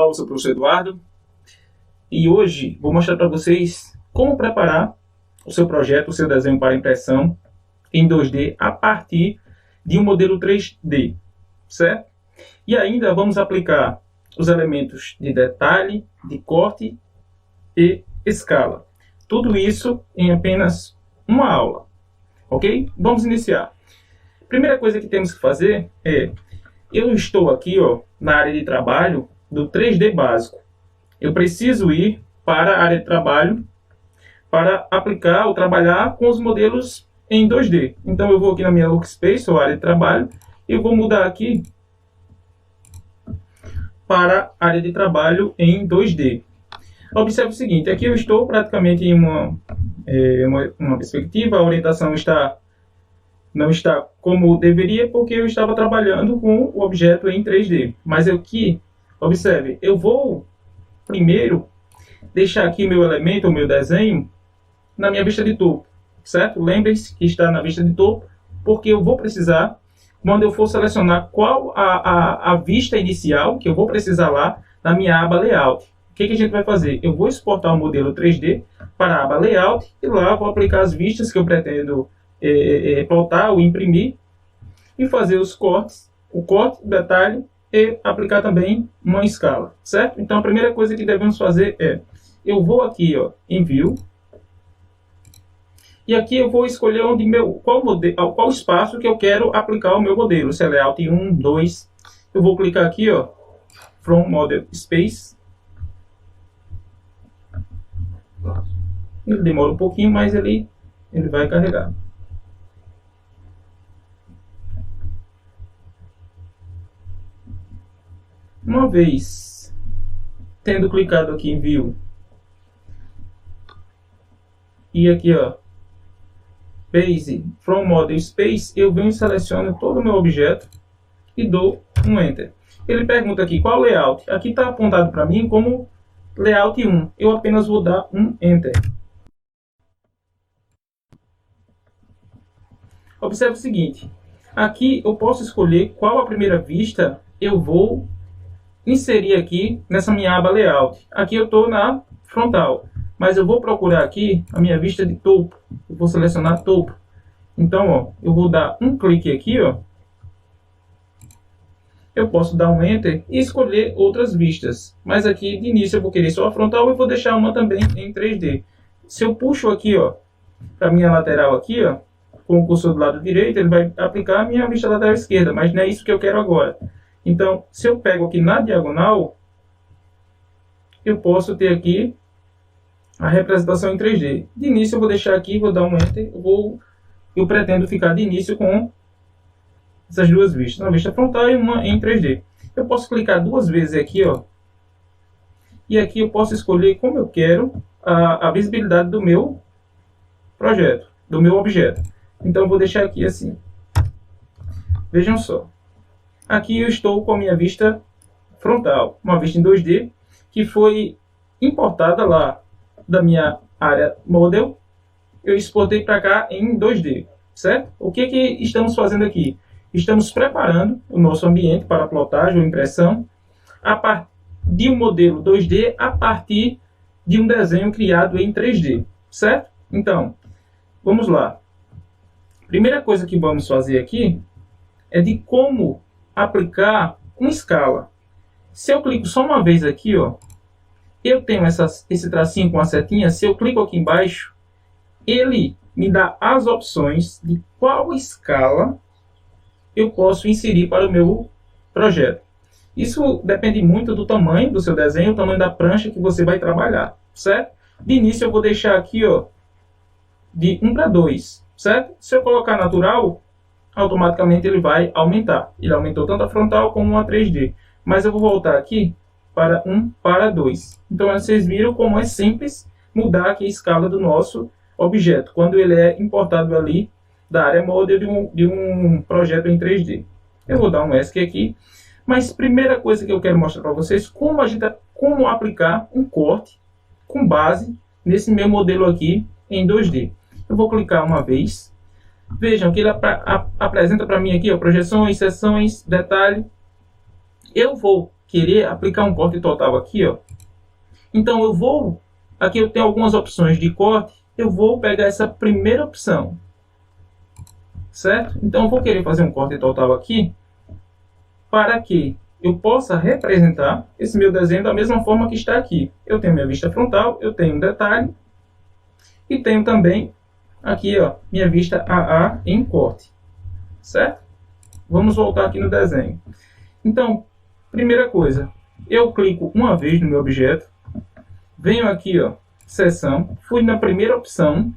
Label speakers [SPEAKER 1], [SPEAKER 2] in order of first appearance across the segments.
[SPEAKER 1] Eu sou o professor Eduardo e hoje vou mostrar para vocês como preparar o seu projeto, o seu desenho para impressão em 2D a partir de um modelo 3D, certo? E ainda vamos aplicar os elementos de detalhe, de corte e escala. Tudo isso em apenas uma aula, ok? Vamos iniciar. Primeira coisa que temos que fazer é, eu estou aqui na área de trabalho do 3D básico. Eu preciso ir para a área de trabalho para aplicar ou trabalhar com os modelos em 2D. Então eu vou aqui na minha workspace ou área de trabalho e eu vou mudar aqui para a área de trabalho em 2D. Observe o seguinte, aqui eu estou praticamente em uma perspectiva, a orientação não está como deveria porque eu estava trabalhando com o objeto em 3D. Mas aqui, observe, eu vou primeiro deixar aqui meu elemento, o meu desenho, na minha vista de topo, certo? Lembre-se que está na vista de topo, porque eu vou precisar, quando eu for selecionar qual a vista inicial, que eu vou precisar lá na minha aba Layout. O que a gente vai fazer? Eu vou exportar o modelo 3D para a aba Layout e lá vou aplicar as vistas que eu pretendo plotar ou imprimir e fazer os cortes, o corte, o detalhe e aplicar também uma escala, certo? Então a primeira coisa que devemos fazer é, eu vou aqui em View e aqui eu vou escolher qual espaço que eu quero aplicar o meu modelo, se é Layout 1, 2, eu vou clicar aqui From Model Space. Ele demora um pouquinho, mas ele vai carregar. Uma vez tendo clicado aqui em View e aqui Base From Model Space, eu venho e seleciono todo o meu objeto e dou um Enter. Ele pergunta aqui qual layout. Aqui está apontado para mim como Layout 1. Eu apenas vou dar um Enter. Observe o seguinte, aqui eu posso escolher qual a primeira vista eu vou inserir aqui nessa minha aba Layout. Aqui eu estou na frontal, mas eu vou procurar aqui a minha vista de topo. Eu vou selecionar topo. Então, eu vou dar um clique aqui, Eu posso dar um Enter e escolher outras vistas. Mas aqui, de início, eu vou querer só a frontal e vou deixar uma também em 3D. Se eu puxo aqui, para a minha lateral aqui, com o cursor do lado direito, ele vai aplicar a minha vista lateral esquerda, mas não é isso que eu quero agora. Então, se eu pego aqui na diagonal, eu posso ter aqui a representação em 3D. De início eu vou deixar aqui, vou dar um Enter, eu pretendo ficar de início com essas duas vistas, uma vista frontal e uma em 3D. Eu posso clicar duas vezes aqui, e aqui eu posso escolher como eu quero a visibilidade do meu projeto, do meu objeto. Então eu vou deixar aqui assim. Vejam só. Aqui eu estou com a minha vista frontal, uma vista em 2D, que foi importada lá da minha área Model. Eu exportei para cá em 2D, certo? O que estamos fazendo aqui? Estamos preparando o nosso ambiente para plotagem ou impressão a partir de um modelo 2D a partir de um desenho criado em 3D, certo? Então, vamos lá. Primeira coisa que vamos fazer aqui é de como aplicar uma escala. Se eu clico só uma vez aqui, eu tenho esse tracinho com a setinha. Se eu clico aqui embaixo, ele me dá as opções de qual escala eu posso inserir para o meu projeto. Isso depende muito do tamanho do seu desenho, o tamanho da prancha que você vai trabalhar, certo? De início eu vou deixar aqui, de 1 para 2, certo? Se eu colocar natural, automaticamente ele vai aumentar. Ele aumentou tanto a frontal como a 3D. Mas eu vou voltar aqui para 1 para 2. Então vocês viram como é simples mudar aqui a escala do nosso objeto, quando ele é importado ali da área Model de um projeto em 3D. Eu vou dar um ESC aqui. Mas primeira coisa que eu quero mostrar para vocês, como aplicar um corte com base nesse meu modelo aqui em 2D. Eu vou clicar uma vez. Vejam que ele apresenta para mim aqui projeções, seções, detalhe. Eu vou querer aplicar um corte total aqui, ó. Então eu vou, aqui eu tenho algumas opções de corte, eu vou pegar essa primeira opção, certo? Então eu vou querer fazer um corte total aqui, para que eu possa representar esse meu desenho da mesma forma que está aqui. Eu tenho minha vista frontal, eu tenho um detalhe, e tenho também aqui, ó, minha vista AA em corte, certo? Vamos voltar aqui no desenho. Então, primeira coisa, eu clico uma vez no meu objeto, venho aqui, ó, seção, fui na primeira opção.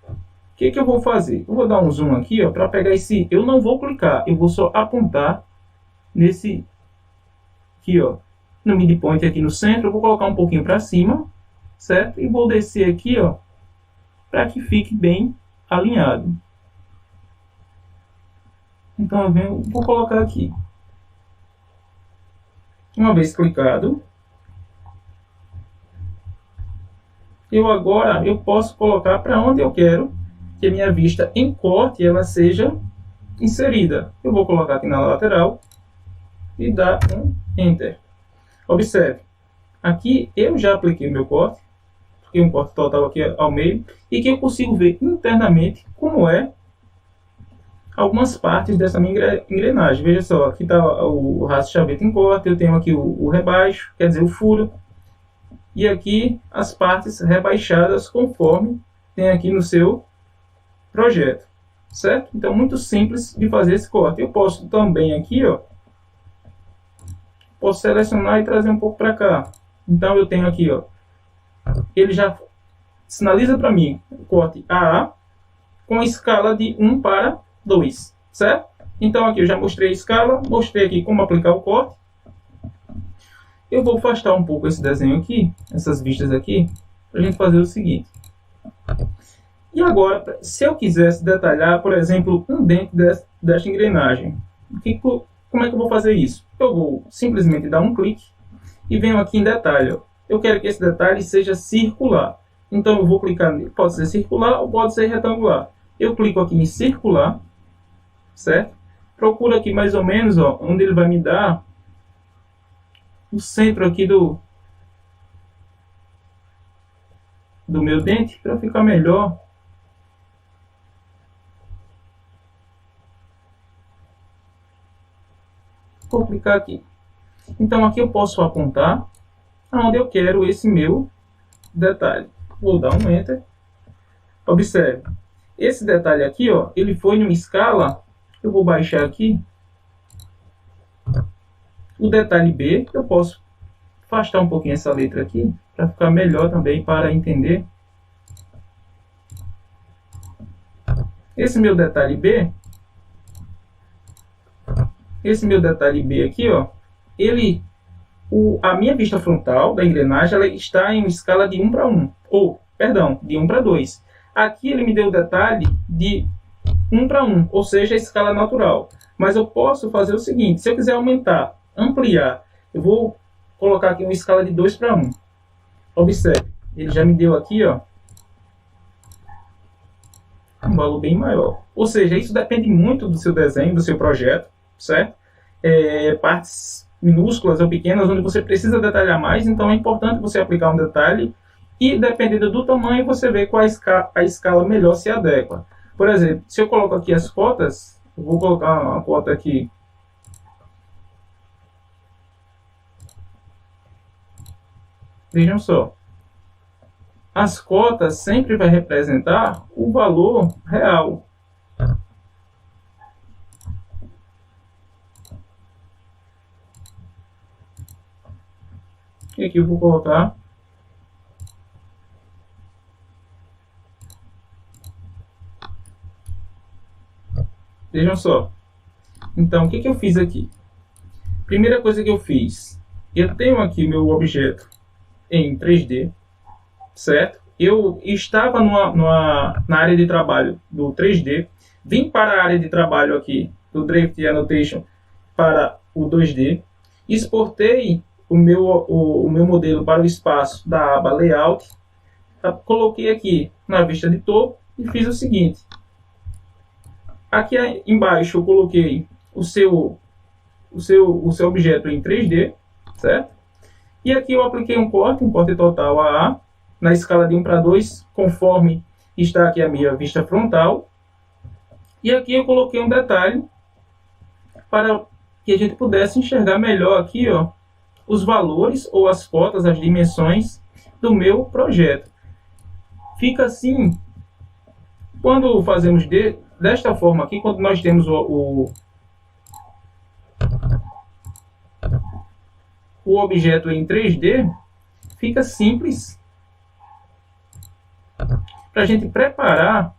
[SPEAKER 1] O que eu vou fazer? Eu vou dar um zoom aqui, ó, para pegar esse. Eu não vou clicar, eu vou só apontar nesse aqui, ó, no midpoint aqui no centro. Eu vou colocar um pouquinho para cima, certo? E vou descer aqui, ó, para que fique bem alinhado. Então vou colocar aqui. Uma vez clicado, eu posso colocar para onde eu quero que a minha vista em corte ela seja inserida. Eu vou colocar aqui na lateral e dar um Enter. Observe, aqui eu já apliquei o meu corte, porque um corte total aqui ao meio, e que eu consigo ver internamente como é algumas partes dessa minha engrenagem. Veja só, aqui está o rastro de chaveta em corte, eu tenho aqui o rebaixo, quer dizer, o furo, e aqui as partes rebaixadas conforme tem aqui no seu projeto, certo? Então, muito simples de fazer esse corte. Eu posso também aqui, ó, posso selecionar e trazer um pouco para cá. Então, eu tenho aqui, ó, ele já sinaliza para mim o corte AA com a escala de 1 para 2, certo? Então, aqui eu já mostrei a escala, mostrei aqui como aplicar o corte. Eu vou afastar um pouco esse desenho aqui, essas vistas aqui, para a gente fazer o seguinte. E agora, se eu quisesse detalhar, por exemplo, um dente desta engrenagem, como é que eu vou fazer isso? Eu vou simplesmente dar um clique e venho aqui em detalhe. Ó. Eu quero que esse detalhe seja circular. Então eu vou clicar nele. Pode ser circular ou pode ser retangular. Eu clico aqui em circular, certo? Procuro aqui mais ou menos, ó, onde ele vai me dar o centro aqui do meu dente, para ficar melhor. Vou clicar aqui. Então aqui eu posso apontar aonde eu quero esse meu detalhe. Vou dar um Enter. Observe. Esse detalhe aqui, ó, ele foi numa escala. Eu vou baixar aqui. O detalhe B, eu posso afastar um pouquinho essa letra aqui, para ficar melhor também para entender. Esse meu detalhe B aqui, ó, a minha vista frontal da engrenagem ela está em uma escala de 1 para 1, de 1 para 2. Aqui ele me deu o detalhe de 1 para 1, ou seja, a escala natural. Mas eu posso fazer o seguinte, se eu quiser aumentar, ampliar, eu vou colocar aqui uma escala de 2 para 1. Observe, ele já me deu aqui, ó, um valor bem maior. Ou seja, isso depende muito do seu desenho, do seu projeto, certo? Partes minúsculas ou pequenas onde você precisa detalhar mais, então é importante você aplicar um detalhe e, dependendo do tamanho, você vê qual a escala melhor se adequa. Por exemplo, se eu coloco aqui as cotas, eu vou colocar uma cota aqui. Vejam só. As cotas sempre vai representar o valor real. E aqui eu vou colocar vejam só. Então, o que eu fiz aqui? Primeira coisa que eu fiz, eu tenho aqui meu objeto em 3D, certo? Eu estava na área de trabalho do 3D, vim para a área de trabalho aqui do Draft Annotation para o 2D, exportei o meu modelo para o espaço da aba Layout, coloquei aqui na vista de topo e fiz o seguinte. Aqui embaixo eu coloquei o seu objeto em 3D, certo? E aqui eu apliquei um corte total AA, na escala de 1 para 2, conforme está aqui a minha vista frontal. E aqui eu coloquei um detalhe para que a gente pudesse enxergar melhor aqui, ó, os valores ou as cotas, as dimensões do meu projeto. Fica assim, quando fazemos desta forma aqui, quando nós temos o objeto em 3D, fica simples para a gente preparar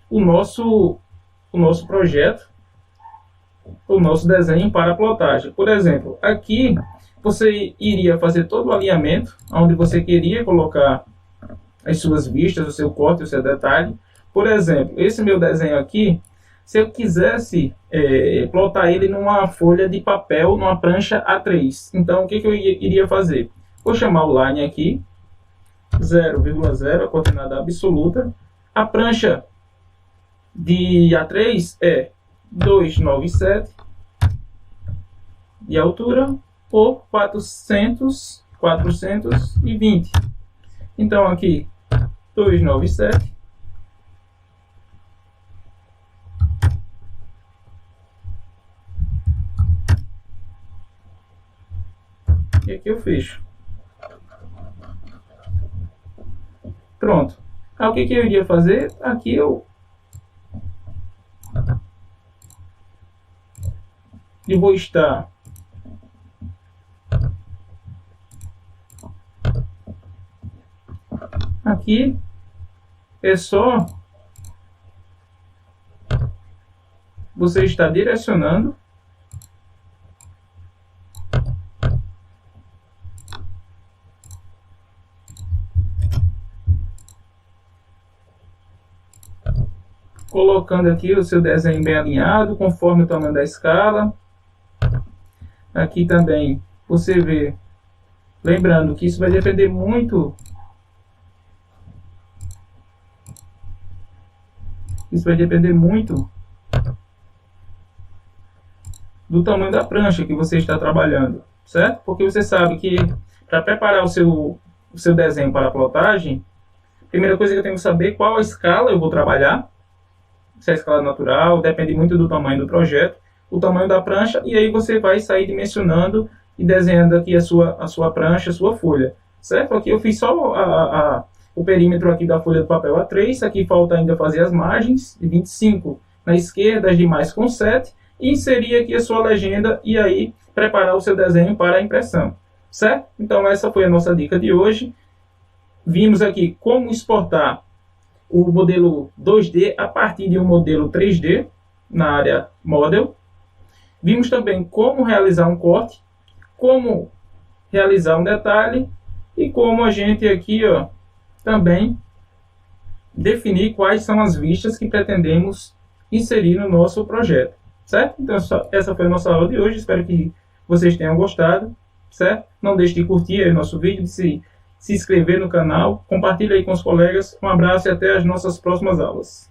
[SPEAKER 1] o nosso projeto, o nosso desenho para a plotagem. Por exemplo, aqui você iria fazer todo o alinhamento, onde você queria colocar as suas vistas, o seu corte, o seu detalhe. Por exemplo, esse meu desenho aqui, se eu quisesse plotar ele numa folha de papel, numa prancha A3, então o que eu iria fazer? Vou chamar o line aqui, 0,0, a coordenada absoluta. A prancha de A3 é 297 de altura por 420. Então aqui 297 e aqui eu fecho. Pronto. Aí o que eu iria fazer? Aqui eu vou estar aqui, é só você está direcionando colocando aqui o seu desenho bem alinhado, conforme o tamanho da escala. Aqui também você vê, lembrando que isso vai depender muito, do tamanho da prancha que você está trabalhando, certo? Porque você sabe que para preparar o seu desenho para a plotagem, a primeira coisa que eu tenho que saber qual a escala eu vou trabalhar, se é a escala natural, depende muito do tamanho do projeto, o tamanho da prancha, e aí você vai sair dimensionando e desenhando aqui a sua prancha, a sua folha, certo? Aqui eu fiz só o perímetro aqui da folha do papel A3, aqui falta ainda fazer as margens, de 25 na esquerda, as demais com 7, e inserir aqui a sua legenda, e aí preparar o seu desenho para a impressão, certo? Então essa foi a nossa dica de hoje. Vimos aqui como exportar o modelo 2D a partir de um modelo 3D na área Model. Vimos também como realizar um corte, como realizar um detalhe e como a gente aqui, ó, também definir quais são as vistas que pretendemos inserir no nosso projeto, certo? Então essa foi a nossa aula de hoje, espero que vocês tenham gostado, certo? Não deixe de curtir aí o nosso vídeo, de se inscrever no canal, compartilhe aí com os colegas. Um abraço e até as nossas próximas aulas.